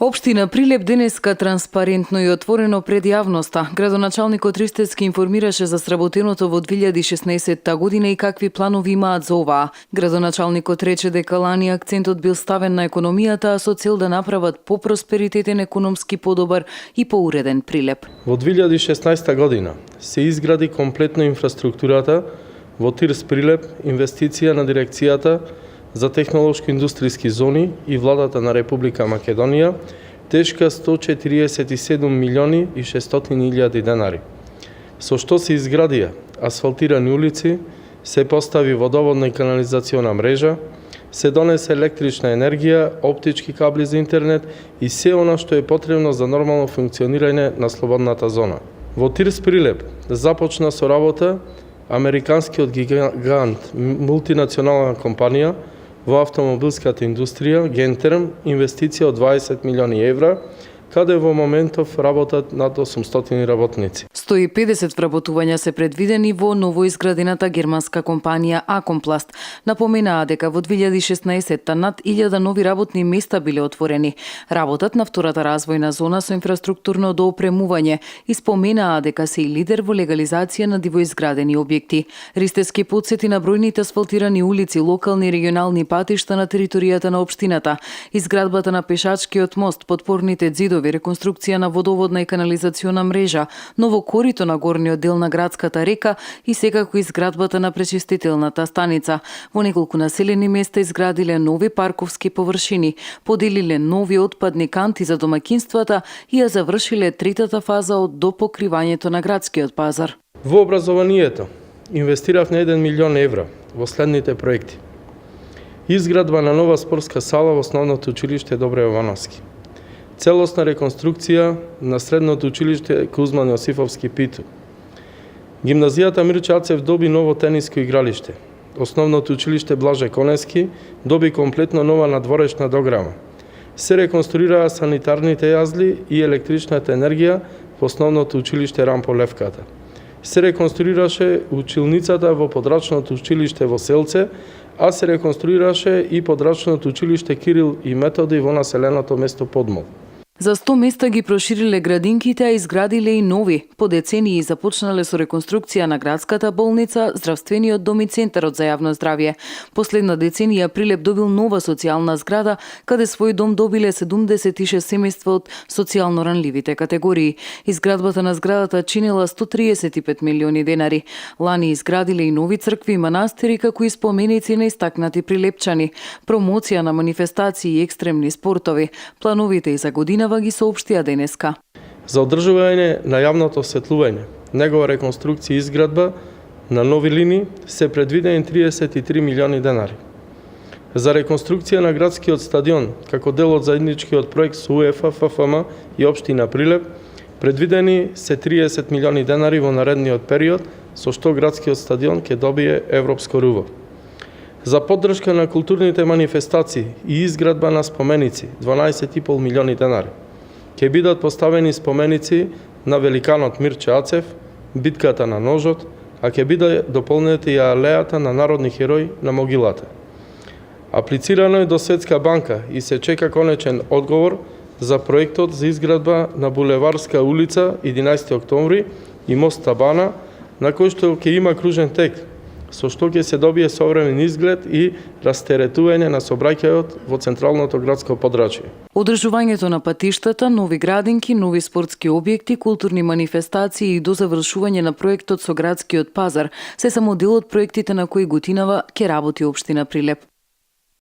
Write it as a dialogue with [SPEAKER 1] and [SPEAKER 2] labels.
[SPEAKER 1] Општина Прилеп денеска транспарентно и отворено пред јавноста. Градоначалникот Ристевски информираше за сработеното во 2016 година и какви планови имаат за оваа. Градоначалникот рече дека лани акцентот бил ставен на економијата, а со цел да направат попросперитетен, економски подобар и поуреден Прилеп.
[SPEAKER 2] Во 2016 година се изгради комплетно инфраструктурата во ТИРС Прилеп, инвестиција на дирекцијата за технолошко-индустријски зони и владата на Република Македонија, тешка 147 милиони и 600 илјади денари. Со што се изградија асфалтирани улици, се постави водоводна и канализациона мрежа, се донесе електрична енергија, оптички кабли за интернет и се она што е потребно за нормално функционирање на слободната зона. Во ТИРС Прилеп започна со работа американскиот гигант мултинационална компанија во автомобилската индустрија Гентерм, инвестиција од 20 милиони евра, каде во моментов работат над 800 работници.
[SPEAKER 1] 150 вработувања се предвидени во новоизградената германска компанија Акомпласт. Напоменаа дека во 2016 над 1000 нови работни места биле отворени. Работат на втората развојна зона со инфраструктурно доопремување и споменаа дека се и лидер во легализација на дивоизградени објекти. Ристевски потсети на бројните асфалтирани улици, локални и регионални патишта на територијата на општината, изградбата на пешачкиот мост, подпорните ѕидови, реконструкција на водоводна и канализациона мрежа, ново корито на горниот дел на градската река и секако изградбата на пречистителната станица. Во неколку населени места изградиле нови парковски површини, поделиле нови отпадни канти за домаќинствата и ја завршиле третата фаза од допокривањето на градскиот пазар.
[SPEAKER 2] Во образованието инвестирав на 1 милион евра во следните проекти. Изградба на нова спортска сала во основното училиште Добре Јовановски. Целосна реконструкција на средното училиште Кузман Јосифовски Питу. Гимназијата Мирче Ацев доби ново тениско игралиште. Основното училиште Блаже Конески доби комплетно нова надворешна дограма. Се реконструираа санитарните јазли и електричната енергија во основното училиште Рампо Левката. Се реконструираше училницата во подрачното училиште во Селце, а се реконструираше и подрачното училиште Кирил и Методи во населеното место Подмол.
[SPEAKER 1] За 100 места ги прошириле градинките, а изградиле и нови. По децении започнале со реконструкција на градската болница, здравствениот дом и центарот за јавно здравје. Последна деценија Прилеп добил нова социјална зграда, каде свој дом добиле 76 семејства од социјално ранливите категории. Изградбата на зградата чинела 135 милиони денари. Лани изградиле и нови цркви и манастири, како и споменици на истакнати прилепчани, промоција на манифестации и екстремни спортови. Плановите и за година ги соопштија денеска.
[SPEAKER 2] За одржување на јавното осветлување, негова реконструкција и изградба на нови линии се предвидени 33 милиони денари. За реконструкција на градскиот стадион, како дел од заедничкиот проект со УЕФА, ФФМ и општина Прилеп, предвидени се 30 милиони денари во наредниот период, со што градскиот стадион ќе добие европско руво. За поддршка на културните манифестации и изградба на споменици 12,5 милиони денари. Ќе бидат поставени споменици на великанот Мирче Ацев, битката на ножот, а ќе биде дополнета и алејата на народни херои на могилата. Аплицирано е до Светска банка и се чека конечен одговор за проектот за изградба на Булеварска улица 11 октомври и мост Табана, на кој што ќе има кружен тек, со што ќе се добие современ изглед и растеретување на сообраќајот во централното градско подрачје.
[SPEAKER 1] Одржувањето на патиштата, нови градинки, нови спортски објекти, културни манифестации и дозавршување на проектот со градскиот пазар се само дел од проектите на кои годинава ќе работи општина Прилеп.